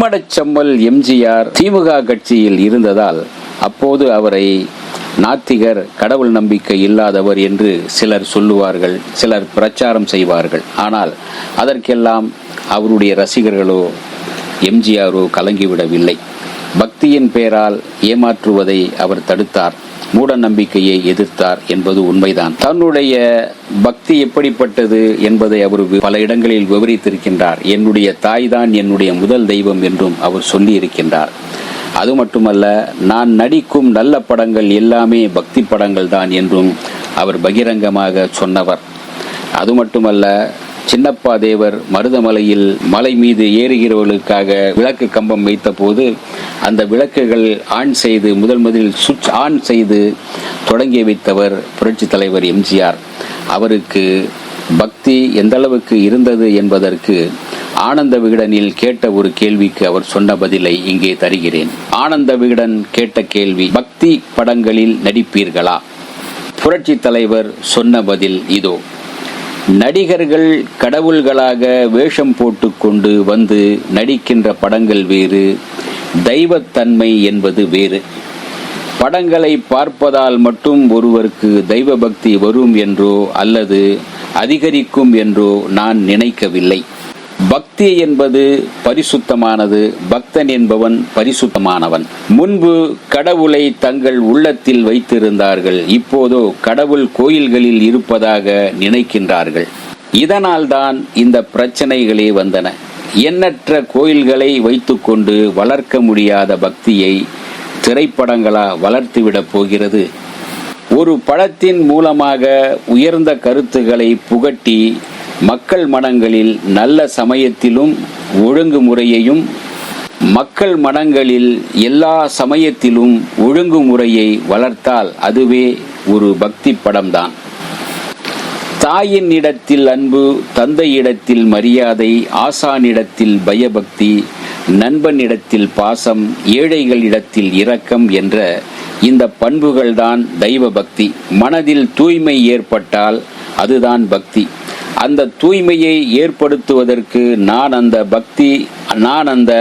மும்மடச்செம்மல் எம்ஜிஆர் திமுக கட்சியில் இருந்ததால் அப்போது அவரை நாத்திகர், கடவுள் நம்பிக்கை இல்லாதவர் என்று சிலர் சொல்லுவார்கள், சிலர் பிரச்சாரம் செய்வார்கள். ஆனால் அதற்கெல்லாம் அவருடைய ரசிகர்களோ எம்ஜிஆரோ கலங்கிவிடவில்லை. பக்தியின் பெயரால் ஏமாற்றுவதை அவர் தடுத்தார், மூட நம்பிக்கையை எதிர்த்தார் என்பது உண்மைதான். தன்னுடைய பக்தி எப்படிப்பட்டது என்பதை அவர் பல இடங்களில் விவரித்திருக்கின்றார். என்னுடைய தாய்தான் என்னுடைய முதல் தெய்வம் என்றும் அவர் சொல்லி இருக்கின்றார். அது மட்டுமல்ல, நான் நடிக்கும் நல்ல படங்கள் எல்லாமே பக்தி படங்கள் தான் என்றும் அவர் பகிரங்கமாக சொன்னவர். அது மட்டுமல்ல, சின்னப்பா தேவர் மருதமலையில் மலை மீது ஏறுகிறவர்களுக்காக விளக்கு கம்பம் வைத்த போது அந்த விளக்குகள் முதலில் சுவிட்ச் ஆன் செய்து தொடங்கி வைத்தவர் புரட்சி தலைவர் எம்ஜிஆர். அவருக்கு பக்தி எந்த அளவுக்கு இருந்தது என்பதற்கு ஆனந்த விகடனில் கேட்ட ஒரு கேள்விக்கு அவர் சொன்ன பதிலை இங்கே தருகிறேன். ஆனந்த விகடன் கேட்ட கேள்வி, பக்தி படங்களில் நடிப்பீர்களா? புரட்சி தலைவர் சொன்ன பதில் இதோ. நடிகர்கள் கடவுள்களாக வேஷம் போட்டுக்கொண்டு வந்து நடிக்கின்ற படங்கள் வேறு, தெய்வத்தன்மை என்பது வேறு. படங்களை பார்ப்பதால் மட்டும் ஒருவருக்கு தெய்வ பக்தி வரும் என்றோ அல்லது அதிகரிக்கும் என்றோ நான் நினைக்கவில்லை. பக்தி என்பது பரிசுத்தமானது, பக்தன் என்பவன் பரிசுத்தமானவன். முன்பு கடவுளை தங்கள் உள்ளத்தில் வைத்திருந்தார்கள், இப்போதோ கடவுள் கோயில்களில் இருப்பதாக நினைக்கின்றார்கள். இதனால்தான் இந்த பிரச்சனைகளே வந்தன. எண்ணற்ற கோயில்களை வைத்துக்கொண்டு வளர்க்க முடியாத பக்தியை திரைப்படங்களா வளர்த்துவிடப் போகிறது? ஒரு படத்தின் மூலமாக உயர்ந்த கருத்துக்களை புகட்டி மக்கள் மனங்களில் நல்ல சமயத்திலும் ஒழுங்குமுறையையும், மக்கள் மனங்களில் எல்லா சமயத்திலும் ஒழுங்குமுறையை வளர்த்தால் அதுவே ஒரு பக்தி படம்தான். தாயின் இடத்தில் அன்பு, தந்தையிடத்தில் மரியாதை, ஆசானிடத்தில் பயபக்தி, நண்பனிடத்தில் பாசம், ஏழைகளிடத்தில் இரக்கம் என்ற இந்த பண்புகள்தான் தெய்வ பக்தி. மனதில் தூய்மை ஏற்பட்டால் அதுதான் பக்தி. அந்த தூய்மையை ஏற்படுத்துவதற்கு நான் அந்த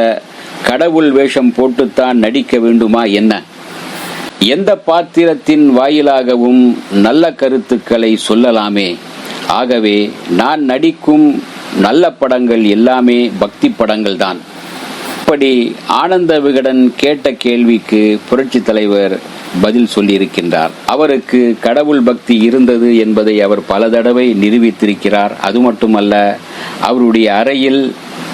கடவுள் வேஷம் போட்டுத்தான் நடிக்க வேண்டுமா என்ன? எந்த பாத்திரத்தின் வாயிலாகவும் நல்ல கருத்துக்களை சொல்லலாமே. ஆகவே நான் நடிக்கும் நல்ல படங்கள் எல்லாமே பக்தி படங்கள் தான். இப்படி ஆனந்த விகடன் கேட்ட கேள்விக்கு புரட்சி தலைவர் பதில் சொல்லியிருக்கின்றார். அவருக்கு கடவுள் பக்தி இருந்தது என்பதை அவர் பல தடவை நிரூபித்திருக்கிறார். அது மட்டுமல்ல, அவருடைய அறையில்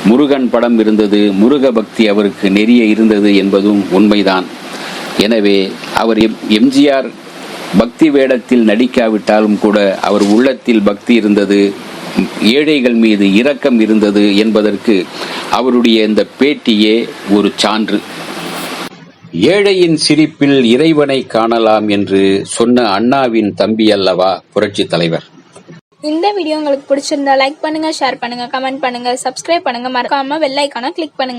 முருகன் படம் இருந்தது, முருக பக்தி அவருக்கு நிறைய இருந்தது என்பதும் உண்மைதான். எனவே அவர் எம்ஜிஆர் பக்தி வேடத்தில் நடிக்காவிட்டாலும் கூட அவர் உள்ளத்தில் பக்தி இருந்தது, ஏழைகள் மீது இரக்கம் இருந்தது என்பதற்கு அவருடைய இந்த பேட்டியே ஒரு சான்று. ஏழையின் சிரிப்பில் இறைவனை காணலாம் என்று சொன்ன அண்ணாவின் தம்பி அல்லவா புரட்சி தலைவர். இந்த வீடியோ உங்களுக்கு பிடிச்சிருந்தா லைக் பண்ணுங்க, ஷேர் பண்ணுங்க, கமெண்ட் பண்ணுங்க, சப்ஸ்கிரைப் பண்ணுங்க, மறக்காம பெல் ஐகானை கிளிக் பண்ணுங்க.